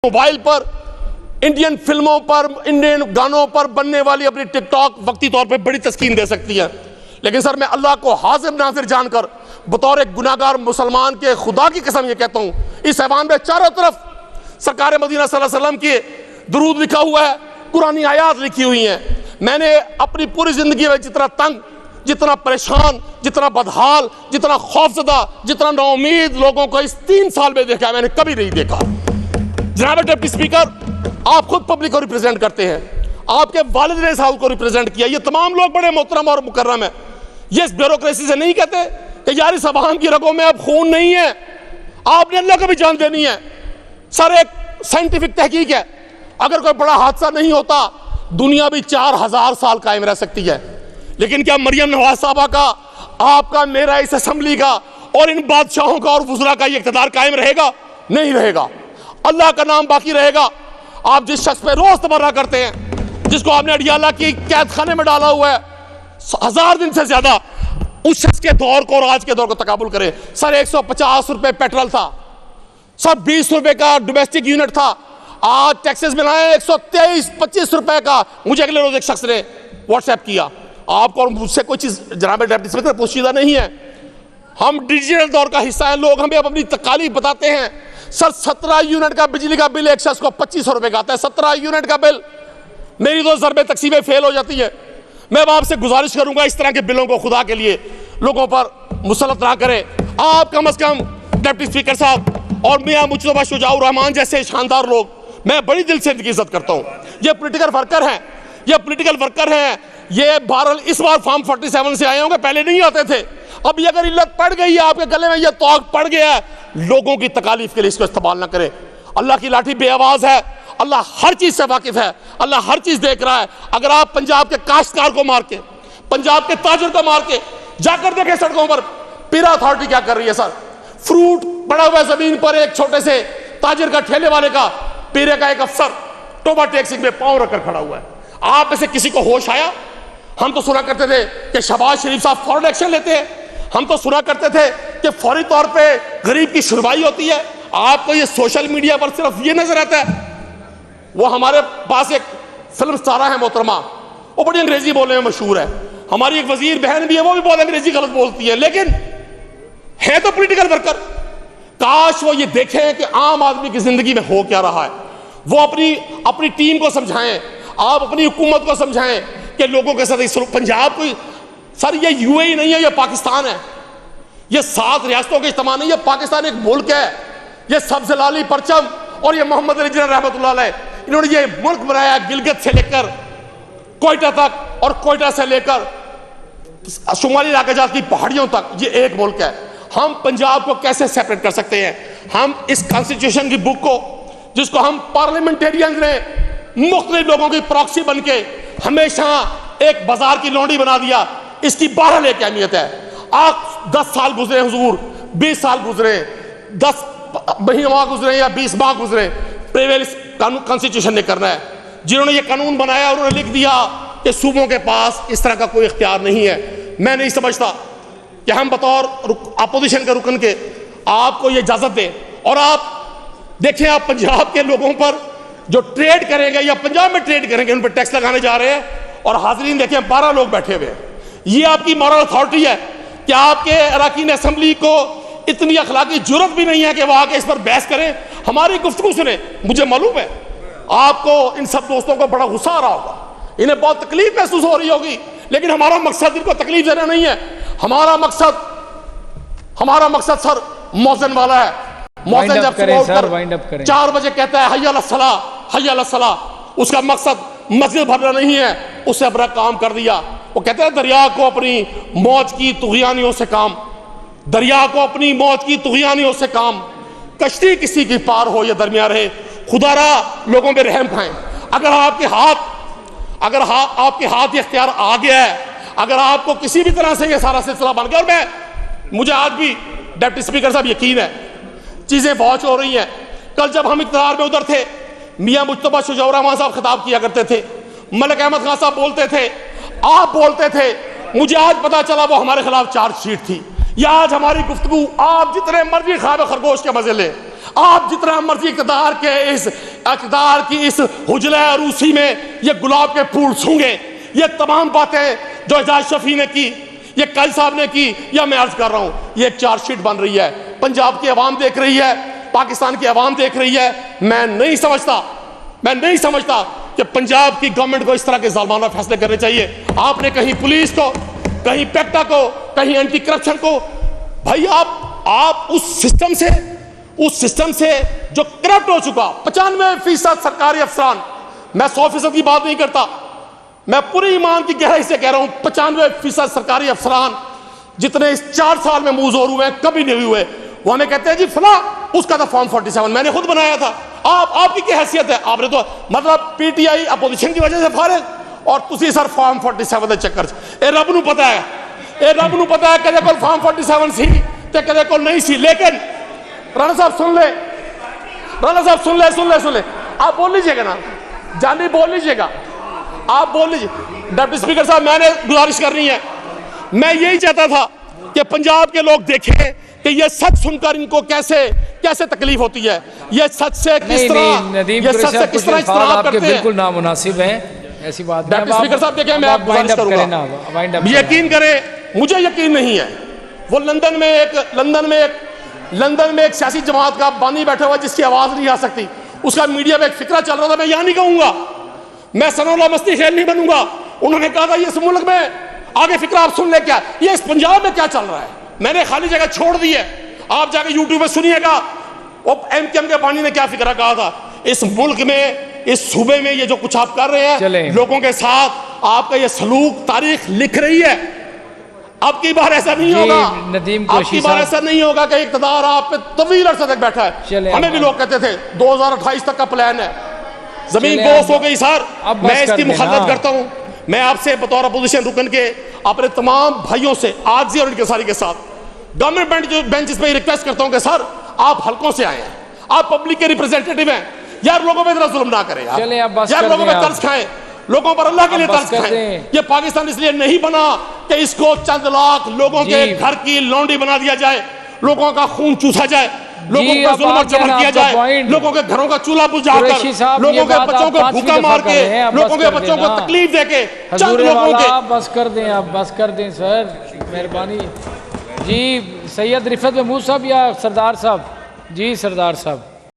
Mobile पर, Indian फिल्मों पर, इंडियन गानों पर बनने वाली अपनी टिकटॉक वक्ती तौर पे बड़ी तस्कीन दे सकती है, लेकिन सर मैं अल्लाह को हाजिर नाजिर जानकर बतौर एक गुनाहगार मुसलमान के खुदा की कसम ये कहता हूँ, इस ऐवान में चारों तरफ सरकार मदीना सल्लल्लाहु अलैहि वसल्लम के दुरूद लिखा हुआ है, कुरानी आयात लिखी हुई हैं। मैंने अपनी पूरी जिंदगी में जितना तंग, जितना परेशान, जितना बदहाल, जितना खौफजदा, जितना नाउमीद लोगों को इस 3 साल में देखा मैंने कभी नहीं देखा। जनाब डिप्टी स्पीकर, आप खुद पब्लिक को रिप्रेजेंट करते हैं, आपके वालिद ने इस हाउस को रिप्रेजेंट किया, ये तमाम लोग बड़े मोहतरम और मुकर्रम है। ये इस ब्यूरोक्रेसी से नहीं कहते कि यार इस अवाम की रगों में अब खून नहीं है, आपने अल्लाह को भी जान देनी है। सर एक साइंटिफिक तहकीक है, अगर कोई बड़ा हादसा नहीं होता दुनिया भी 4000 साल कायम रह सकती है, लेकिन क्या मरियम नवाज साहबा का, आपका, मेरा, इस असेंबली का और इन बादशाहों का और वुज़रा का ये इक़्तिदार कायम रहेगा? नहीं रहेगा। अल्लाह का नाम बाकी रहेगा। आप जिस शख्स पे रोज तबर्रा करते हैं, जिसको आपने अडियाला की कैद खाने में डाला हुआ है 1000 दिन से ज्यादा, उस शख्स के दौर को और आज के दौर को तकाबुल करें। सर 150 रुपए पेट्रोल था, सर 20 रुपए का डोमेस्टिक यूनिट था, आज टैक्सेस बनाए 123-25 रुपए का। मुझे अगले रोज एक शख्स ने व्हाट्सएप किया, आपको और मुझसे कोई चीज जनाब डिप्टी स्पीकर पोशीदा नहीं है, हम डिजिटल दौर का हिस्सा है, लोग हमें अपनी तकालीफ बताते हैं। सर 17 यूनिट का बिजली का बिल एक शख्स को 2500 रुपए का आता है, 17 यूनिट का बिल। मेरी तो ज़रबे तकसीमें फेल हो जाती है। मैं आपसे गुजारिश करूंगा इस तरह के बिलों को खुदा के लिए लोगों पर मुसल्लत ना करें। आप कम से कम डिप्टी स्पीकर साहब और मियां मुज्तबा शुजाउर रहमान जैसे शानदार लोग, मैं बड़ी दिल से इनकी इज्जत करता हूँ। ये पोलिटिकल वर्कर हैं, ये पोलिटिकल वर्कर हैं, ये बहरहाल इस बार फॉर्म 47 से आए होंगे, पहले नहीं आते थे। अब ये अगर इल्लत पड़ गई है आपके गले में, ये तौक पड़ गया है, लोगों की तकालीफ के लिए इसको इस्तेमाल ना करें। अल्लाह की लाठी बेआवाज है, अल्लाह हर चीज से वाकिफ है, अल्लाह हर चीज देख रहा है। अगर आप पंजाब के काश्तकार को मार के, पंजाब के ताजर को मार के जाकर देखें सड़कों पर, पीरा अथॉरिटी क्या कर रही है। सर फ्रूट पड़ा हुआ जमीन पर, एक छोटे से ताजर का, ठेले वाले का, पीरे का एक अफसर टोबा टैक्सी में पांव रखकर खड़ा हुआ है। आप में से किसी को होश आया? हम तो सुना करते थे कि शहबाज शरीफ साहब फौरन एक्शन लेते हैं, हम तो सुना करते थे कि फौरी तौर पे गरीब की सुनवाई होती है। आपको ये सोशल मीडिया पर सिर्फ ये नजर आता है। वो हमारे पास एक फिल्म स्टारा है मोहतरमा, वो बड़ी अंग्रेजी बोलने में मशहूर है, हमारी एक वजीर बहन भी है, वो भी बहुत अंग्रेजी गलत बोलती है, लेकिन है तो पॉलिटिकल वर्कर। काश वो ये देखें कि आम आदमी की जिंदगी में हो क्या रहा है, वो अपनी टीम को समझाएं, आप अपनी हुकूमत को समझाएं कि लोगों के साथ पंजाब को, सर ये यूएई नहीं है, ये पाकिस्तान है, ये 7 रियासतों के इज्तिमा नहीं है, पाकिस्तान एक मुल्क है। ये सब्ज़ लाली परचम और ये मोहम्मद अली जिन्ना रहमतुल्लाह अलैह, इन्होंने ये मुल्क बनाया गिलगित से लेकर कोयटा तक और कोयटा से लेकर शुमाली इलाके जात की पहाड़ियों तक, ये एक मुल्क है। हम पंजाब को कैसे सेपरेट कर सकते हैं? हम इस कॉन्स्टिट्यूशन की बुक को, जिसको हम पार्लियामेंटेरियन ने मुख्तलिफ लोगों की प्रॉक्सी बन के हमेशा एक बाजार की लौंडी बना दिया, इसकी बहरहाल एक अहमियत है। आप 10 साल गुजरे हुजूर, 20 साल गुजरे, 10 महीना गुजरे या 20 माह गुजरे, प्रिवेल कॉन्स्टिट्यूशन ने करना है। जिन्होंने ये कानून बनाया उन्होंने लिख दिया कि सूबों के पास इस तरह का कोई इख्तियार नहीं है। मैं नहीं समझता कि हम बतौर अपोजिशन के रुकन के आपको ये इजाजत दें। और आप देखें, आप पंजाब के लोगों पर जो ट्रेड करेंगे या पंजाब में ट्रेड करेंगे उन पर टैक्स लगाने जा रहे हैं, और हाजरीन देखें 12 लोग बैठे हुए हैं। ये आपकी मॉरल अथॉरिटी है कि आपके अरकान असेंबली को इतनी अखलाकी जुर्रत भी नहीं है कि वो आके इस पर बहस करें, हमारी गुफ्तगू सुने। मुझे मालूम है आपको, इन सब दोस्तों को बड़ा गुस्सा आ रहा होगा, इन्हें बहुत तकलीफ महसूस हो रही होगी, लेकिन हमारा मकसद इनको तकलीफ देना नहीं है। हमारा मकसद सर मौजन वाला है। मौजन जब 4 बजे कहता है हय्या अलस सलाह, हय्या अलस सलाह, उसका मकसद मस्जिद भरना नहीं है, उससे अपना काम कर दिया। वो कहते हैं दरिया को अपनी मौज की तुग़यानियों से काम, दरिया को अपनी मौज की तुग़यानियों से काम, कश्ती किसी की पार हो या दरमिया रहे, खुदारा लोगों पे रहम खाएं। अगर आपके हाथ ये इख्तियार आ गया है, अगर आपको किसी भी तरह से ये सारा सिलसिला बन गया, और मुझे आज भी डिप्टी स्पीकर साहब यकीन है चीजें वॉच हो रही हैं। कल जब हम इक़्तिदार में उधर थे, मियां मुज्तबा शुजाउर रहमान साहब खिताब किया करते थे, मलिक अहमद खान साहब बोलते थे, आप बोलते थे, मुझे आज पता चला वो हमारे खिलाफ चार्जशीट थी। या आज हमारी गुफ्तगू, आप जितने मर्जी ख्वाब खरगोश के मजे ले, आप जितना मर्जी इक़्तिदार की इस हुजला अरूसी में ये गुलाब के फूल सूंघे, ये तमाम बातें जो एजाज शफी ने की, ये काजी साहब ने की, या मैं अर्ज कर रहा हूं, ये एक चार्जशीट बन रही है, पंजाब की आवाम देख रही है, पाकिस्तान की आवाम देख रही है। मैं नहीं समझता कि पंजाब की गवर्नमेंट को इस तरह के ज़ालिमाना फैसले करने चाहिए। आपने कहीं पुलिस को, कहीं पेक्टा को, कहीं एंटी करप्शन को, भाई आप उस सिस्टम से जो करप्ट हो चुका, 95% सरकारी अफसरान, मैं 100% की बात नहीं करता, मैं पूरी ईमान की गहराई से कह रहा हूं, 95% सरकारी अफसरान जितने इस 4 साल में मुंहजोर हुए कभी नहीं हुए, वो हमें कहते हैं जी फला उसका था फॉर्म 47 मैंने खुद बनाया था। आपकी क्या हैसियत है? आपने तो मतलब पीटीआई अपोजिशन की वजह से फारिग, और तुसी सर फॉर्म 47 के चक्कर ए रब नूं पता है, कदे कोल फॉर्म 47 सी ते कदे कोल नहीं सी। लेकिन राणा साहब सुन ले, आप बोल लीजिएगा ना, जानी बोल लीजिएगा, आप बोल लीजिए। डिप्टी स्पीकर साहब, मैंने गुजारिश करनी है, मैं यही चाहता था कि पंजाब के लोग देखें कि ये सच सुनकर इनको कैसे तकलीफ होती है, ये सच से किस तरह इस्तेमाल करते हैं। बिल्कुल नामुनासिब है, ऐसी बात नहीं। डिप्टी स्पीकर साहब देखें, मैं गुजारिश करूंगा, यकीन करें, मुझे यकीन नहीं है, वो लंदन में एक सियासी जमात का बानी बैठा हुआ जिसकी आवाज नहीं आ सकती, उसका मीडिया में एक फिक्रा चल रहा था, मैं यहां नहीं कहूंगा, मैं सनौला मस्ती खेल नहीं बनूंगा। उन्होंने कहा था ये इस मुल्क में आगे फिक्रा आप सुन ले, क्या ये इस पंजाब में क्या चल रहा है, मैंने खाली जगह छोड़ दी है, आप जाके यूट्यूब में सुनिएगा एमकेएम के बानी ने क्या फिक्रा कहा था। इस मुल्क में, इस सूबे में ये जो कुछ आप कर रहे हैं लोगों के साथ, आपका ये सलूक तारीख लिख रही है। अब की बार ऐसा नहीं होगा, ऐसा नहीं होगा कि इक़्तिदार आप पे तवील अरसे तक बैठा है। हमें भी लोग कहते थे 2028 तक का प्लान है, जमीन बोस हो गई सर, मैं इसकी मुखालफत करता हूं। मैं आपसे बतौर अपोजिशन रुकन के अपने तमाम भाइयों से आजी और इंकिसारी के साथ गवर्नमेंट बेंचेस पे रिक्वेस्ट करता हूं कि सर आप हल्कों से आए हैं, आप पब्लिक के रिप्रेजेंटेटिव हैं, यार लोगों पे इतना जुल्म ना करें यार लोगों पे तरस खाएं, लोगों पर अल्लाह के लिए तरस खाएं। ये पाकिस्तान इसलिए नहीं बना कि इसको चंद लाख लोगों के घर की लौंडी बना दिया जाए, लोगों का खून चूसा जाए, लोगों पर जुल्म और जबर किया जाए, लोगों के घरों का चूल्हा बुझाकर, लोगों के बच्चों को भूखा मार के, लोगों के बच्चों को तकलीफ देके, चंद लोगों के। बस कर दें, आप बस कर दें सर, मेहरबानी जी। सैयद रिफत महमूद साहब या सरदार साहब? जी सरदार साहब।